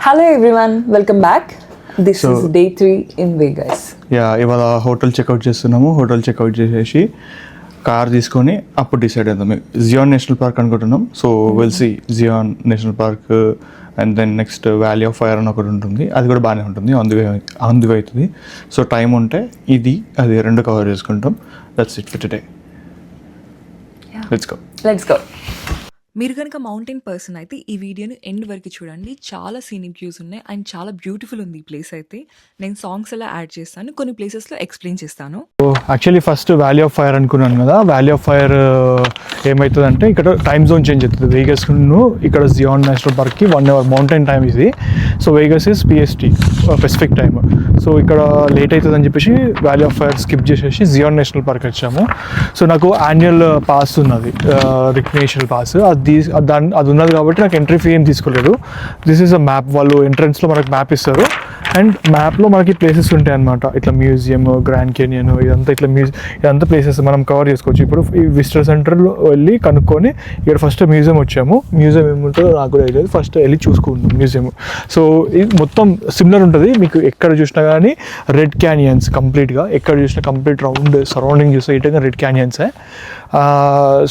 Hello everyone, welcome back. This is day 3 in Vegas. ఇవాళ hotel checkout చేస్తున్నాము. Hotel checkout చేసేసి car తీసుకొని అప్పుడు డిసైడ్ అవుతాం. జియాన్ నేషనల్ పార్క్ అనుకుంటున్నాం. So will see Zion National Park and then next Valley of Fire అని ఒకటి ఉంటుంది. అది కూడా బాగానే ఉంటుంది, ఆన్ ది వే అవుతుంది. సో టైం ఉంటే ఇది అది రెండు కవర్ చేసుకుంటాం. That's it for today. Let's go. మీరు కనుక మౌంటైన్ పర్సన్ అయితే ఈ వీడియోని ఎండ్ వరకు చూడండి. చాలా సీనిక్ వ్యూస్ ఉన్నాయి అండ్ చాలా బ్యూటిఫుల్ ఉంది ఈ ప్లేస్ అయితే. నేను సాంగ్స్ ఎలా యాడ్ చేస్తాను, కొన్ని ప్లేసెస్లో ఎక్స్ప్లెయిన్ చేస్తాను. Actually first valley of fire అనుకున్నాను కదా. వ్యాలీ ఆఫ్ ఫైర్ ఏమవుతుందంటే ఇక్కడ టైమ్ జోన్ చేంజ్ అవుతుంది. వేగస్ ఇక్కడ జియాన్ నేషనల్ పార్క్కి 1 hour మౌంటైన్ టైమ్ ఇది. So Vegas is PST Pacific time. So ఇక్కడ లేట్ అవుతుందని చెప్పేసి వ్యాలీ ఆఫ్ ఫైర్ స్కిప్ చేసేసి జియాన్ నేషనల్ పార్క్ వచ్చాము. సో నాకు యాన్యువల్ పాస్ ఉన్నది, రికగ్నేషనల్ పాస్. అది ఉన్నది కాబట్టి నాకు ఎంట్రీ ఫీ ఏం తీసుకోలేదు. This is a map. వాళ్ళు ఎంట్రన్స్లో మనకు మ్యాప్ ఇస్తారు అండ్ మ్యాప్లో మనకి ప్లేసెస్ ఉంటాయి అనమాట. ఇట్లా మ్యూజియం, గ్రాండ్ కెనియన్, ఇదంతా ఇదంతా ప్లేసెస్ మనం కవర్ చేసుకోవచ్చు. ఇప్పుడు ఈ విజిటర్ సెంటర్లో వెళ్ళి కనుక్కొని ఇక్కడ ఫస్ట్ మ్యూజియం వచ్చాము. మ్యూజియం ఏముంటుందో నాకు కూడా తెలియదు, ఫస్ట్ వెళ్ళి చూసుకుందాం మ్యూజియం. సో ఇది మొత్తం సిమిలర్ ఉంటుంది. మీకు ఎక్కడ చూసినా కానీ రెడ్ క్యానియన్స్ కంప్లీట్గా, ఎక్కడ చూసినా కంప్లీట్ రౌండ్ సరౌండింగ్ చూస్తే ఇటంగా రెడ్ క్యానియన్సే.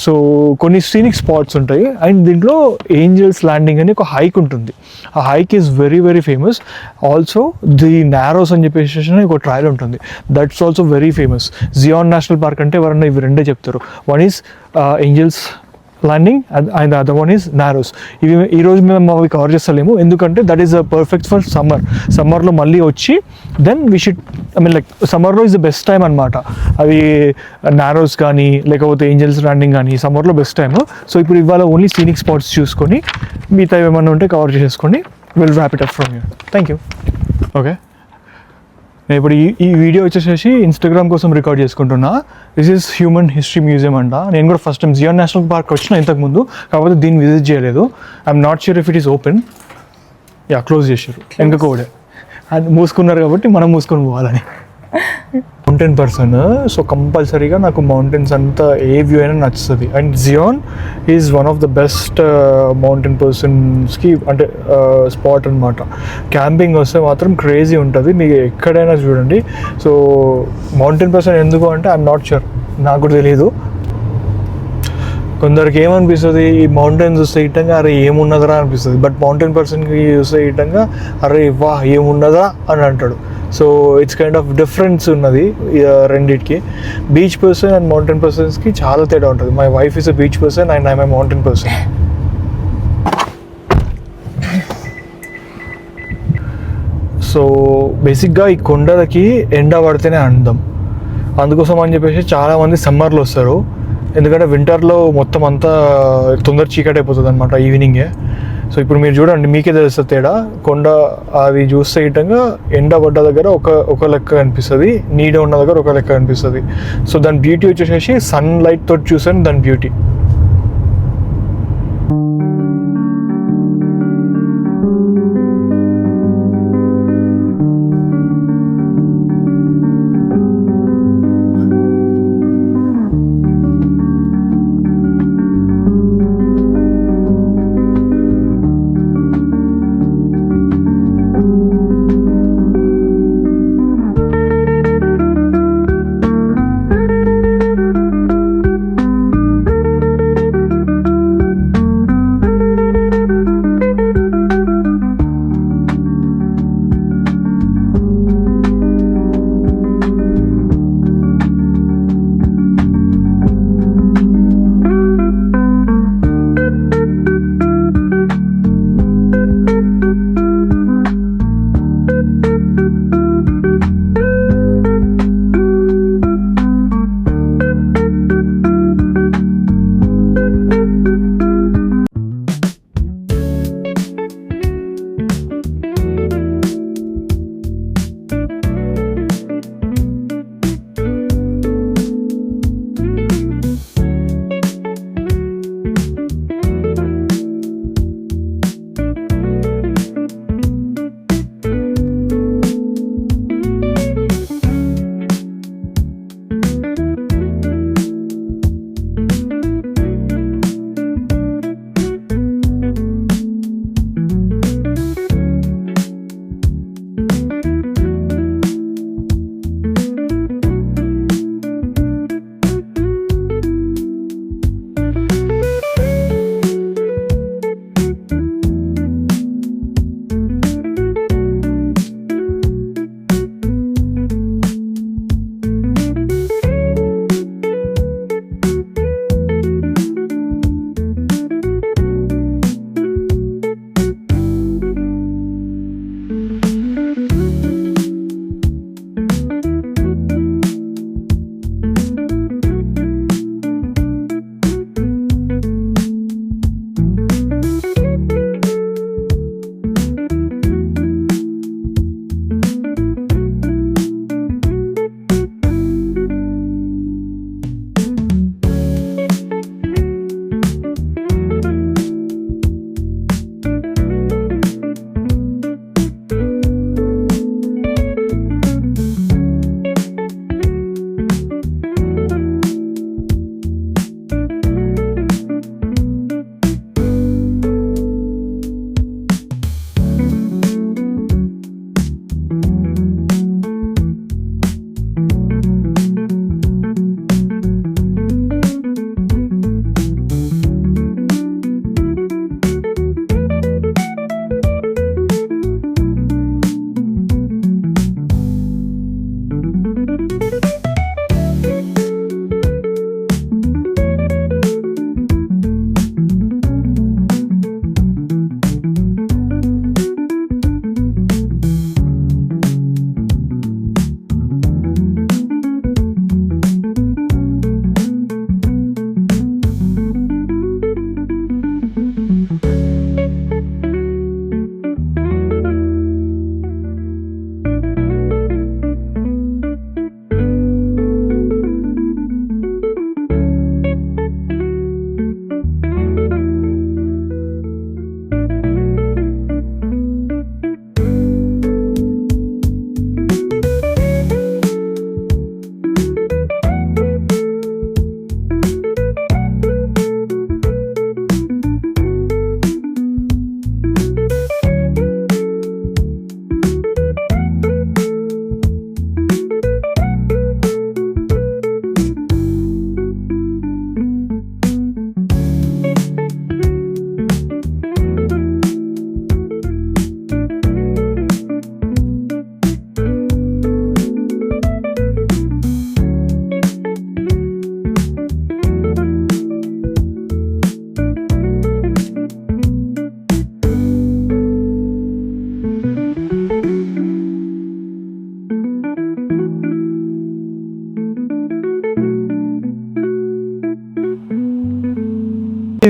సో కొన్ని సీనిక్ స్పాట్స్ ఉంటాయి అండ్ దీంట్లో ఏంజల్స్ ల్యాండింగ్ అని ఒక హైక్ ఉంటుంది. ఆ hike is very very famous. Also the Narrows అని చెప్పేసి ఒక ట్రయల్ ఉంటుంది, that's also very famous. Zion National Park అంటే ఎవరన్నా ఇవి రెండే చెప్తారు. One is Angels Landing and other one is Narrows. ఇవి ఈరోజు మేము అవి కవర్ చేస్తలేము, ఎందుకంటే దట్ ఈస్ పర్ఫెక్ట్ ఫర్ సమ్మర్లో మళ్ళీ వచ్చి దెన్ వీ షుడ్ లైక్ సమ్మర్లో ఈజ్ ద బెస్ట్ టైం అనమాట. అవి నారోస్ కానీ లేకపోతే ఏంజల్స్ ల్యాండింగ్ కానీ సమ్మర్లో బెస్ట్ టైమ్. సో ఇప్పుడు ఇవాళ ఓన్లీ సీనిక్ స్పాట్స్ చూసుకొని మిగతా ఏమన్నా ఉంటే కవర్ చేసేసుకొని will wrap it up from you. Thank you. Okay, నేను ఇప్పుడు ఈ వీడియో వచ్చేసేసి ఇన్స్టాగ్రామ్ కోసం రికార్డ్ చేసుకుంటున్నా. This is human history museum అంట. నేను కూడా first time Gian National park వచ్చిన ఇంతకుముందు, కాకపోతే దీన్ని విజిట్ చేయలేదు. I'm not sure if it is open. Close చేశారు ఇంకా కూడా. అది మూసుకున్నారు కాబట్టి మనం మూసుకొని పోవాలని. మౌంటైన్ పర్సన్, సో కంపల్సరీగా నాకు మౌంటైన్స్ అంతా ఏ వ్యూ అయినా నచ్చుతుంది. And Zion is one of the best mountain పర్సన్స్కి అంటే స్పాట్ అనమాట. క్యాంపింగ్ వస్తే మాత్రం క్రేజీ ఉంటుంది, మీకు ఎక్కడైనా చూడండి. సో మౌంటైన్ పర్సన్ ఎందుకు అంటే ఐఎమ్ నాట్ షూర్, నాకు కూడా తెలియదు. కొందరికి ఏమనిపిస్తుంది, ఈ మౌంటైన్స్ చూస్తే ఇట్టంగా అరే ఏమున్నదరా అనిపిస్తుంది. బట్ మౌంటైన్ పర్సన్కి చూస్తే ఇట్టంగా అరే వా ఏమున్నదా అని అంటాడు. So it's kind of difference ఉన్నది రెండిటికి. బీచ్ పర్సన్ అండ్ మౌంటైన్ పర్సన్స్కి చాలా తేడా ఉంటుంది. My wife is a beach person and I'm a mountain person. So బేసిక్గా ఈ కొండలకి ఎండ పడితేనే అందం. అందుకోసం అని చెప్పేసి చాలామంది సమ్మర్లో వస్తారు, ఎందుకంటే వింటర్లో మొత్తం అంతా తొందర చీకటి అయిపోతుంది అనమాట ఈవినింగే. సో ఇప్పుడు మీరు చూడండి, మీకే తెలుస్తుంది తేడా. కొండ అది చూస్తే ఇటంగా ఎండ పడ్డ దగ్గర ఒక లెక్క కనిపిస్తుంది, నీడ ఉన్న దగ్గర ఒక లెక్క కనిపిస్తుంది. సో దాని బ్యూటీ వచ్చేసేసి సన్ లైట్ తోటి చూసాను దాని బ్యూటీ.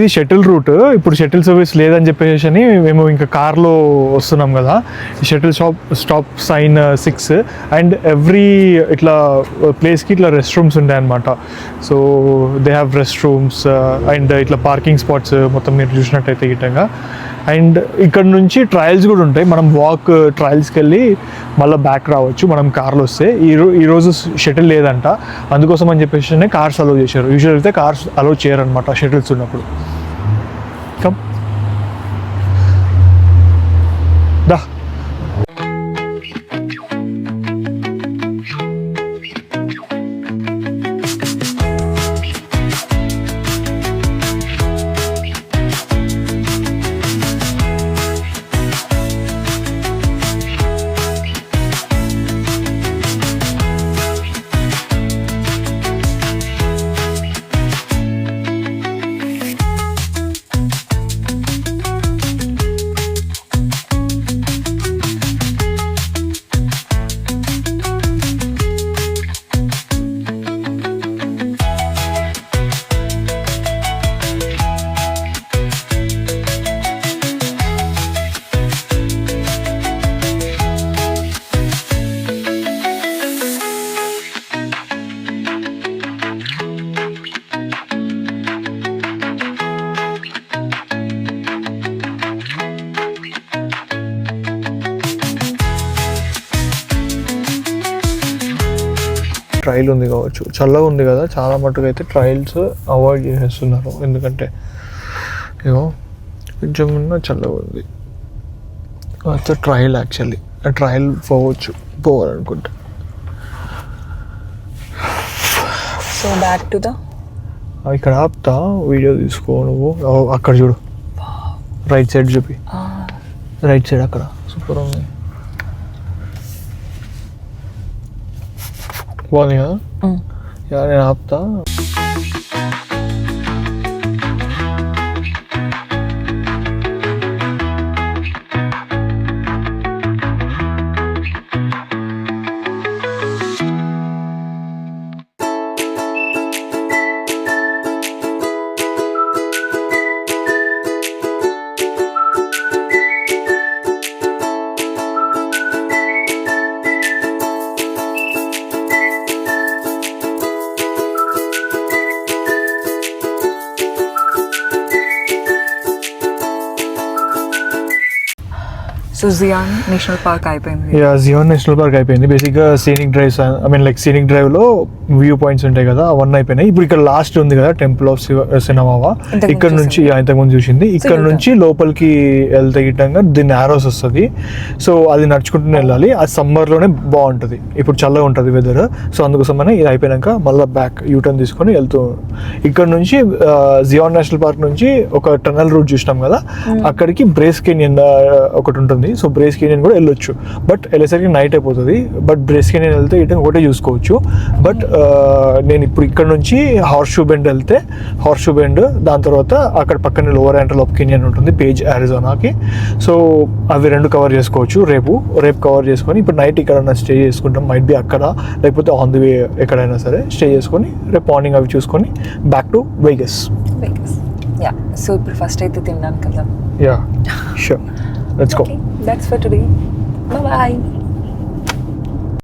ఇది షటిల్ రూట్. ఇప్పుడు షటిల్ సర్వీస్ లేదని చెప్పేసి మేము ఇంకా కార్లో వస్తున్నాం కదా. Shuttle stop sign 6 and every ఇట్లా ప్లేస్కి ఇట్లా రెస్ట్ రూమ్స్ ఉంటాయి అన్నమాట. So they have rest rooms and ఇట్లా పార్కింగ్ స్పాట్స్ మొత్తం మీరు చూసినట్టయితే గిట్టంగా. అండ్ ఇక్కడ నుంచి ట్రయల్స్ కూడా ఉంటాయి. మనం వాక్ ట్రయల్స్కి వెళ్ళి మళ్ళీ బ్యాక్ రావచ్చు మనం కార్లో వస్తే. ఈరోజు షటిల్ లేదంట, అందుకోసం అని చెప్పేసి కార్స్ అలౌ చేశారు. యూజువల్ అయితే కార్స్ అలౌ చేయరు అనమాట షటిల్స్ ఉన్నప్పుడు. కమ్ దా. ట్రయల్ ఉంది కావచ్చు, చల్లగా ఉంది కదా, చాలా మటుకు అయితే ట్రయల్స్ అవాయిడ్ చేసేస్తున్నారు. ఎందుకంటే ఏమో కొంచెం చల్లగా ఉంది. అయితే ట్రయల్ యాక్చువల్లీ ట్రయల్ పోవాలనుకుంటా. So back to the ఇక్కడ ఆపుతా, వీడియో తీసుకో నువ్వు. అక్కడ చూడు, రైట్ సైడ్ చూపి, రైట్ సైడ్ అక్కడ సూపర్ ఉంది. బాగుంది కదా. నేను ఆపుతా. సో జియాన్ నేషనల్ పార్క్ అయిపోయింది. జియాన్ నేషనల్ పార్క్ అయిపోయింది. బేసిక్గా సీనిక్ డ్రైవ్స్, లైక్ సీనిక్ డ్రైవ్లో వ్యూ పాయింట్స్ ఉంటాయి కదా, అవన్నీ అయిపోయినాయి. ఇప్పుడు ఇక్కడ లాస్ట్ ఉంది కదా టెంపుల్ ఆఫ్ సినమావా, ఇక్కడ నుంచి ఇంతకుముందు చూసింది. ఇక్కడ నుంచి లోపలికి వెళ్తే గిట్టంగా దీన్ని ఆరోస్ వస్తుంది. సో అది నడుచుకుంటూనే వెళ్ళాలి. అది సమ్మర్లోనే బాగుంటుంది, ఇప్పుడు చల్లగా ఉంటుంది వెదర్. సో అందుకోసమనే ఇది అయిపోయాక మళ్ళీ బ్యాక్ యూటర్న్ తీసుకొని వెళ్తూ ఇక్కడ నుంచి జియాన్ నేషనల్ పార్క్ నుంచి ఒక టనల్ రూట్ చూసినాం కదా, అక్కడికి బ్రేస్ కేనియన్ ఒకటి ఉంటుంది. సో బ్రేస్ కేనియన్ కూడా వెళ్ళొచ్చు, బట్ వెళ్ళేసరికి నైట్ అయిపోతుంది. బట్ బ్రేస్ కేనియన్ వెళ్తే ఇటు ఒకటే చూసుకోవచ్చు. బట్ నేను ఇప్పుడు ఇక్కడ నుంచి హార్స్ షూ బెండ్ వెళ్తే హార్స్ షూ బెండ్, దాని తర్వాత అక్కడ పక్కనే లోవర్ యాంటలోప్ కేనియన్ ఉంటుంది పేజ్ అరిజోనాకి. సో అవి రెండు కవర్ చేసుకోవచ్చు. రేపు కవర్ చేసుకొని ఇప్పుడు నైట్ ఇక్కడ స్టే చేసుకుంటాం. మైట్ బి అక్కడ, లేకపోతే ఆన్ ది వే ఎక్కడైనా సరే స్టే చేసుకొని రేపు మార్నింగ్ అవి చూసుకొని బ్యాక్ టు వెగస్. సో ఇప్పుడు ఫస్ట్ అయితే తినడానికి కదా. Yeah sure, let's go. That's for today. Bye bye.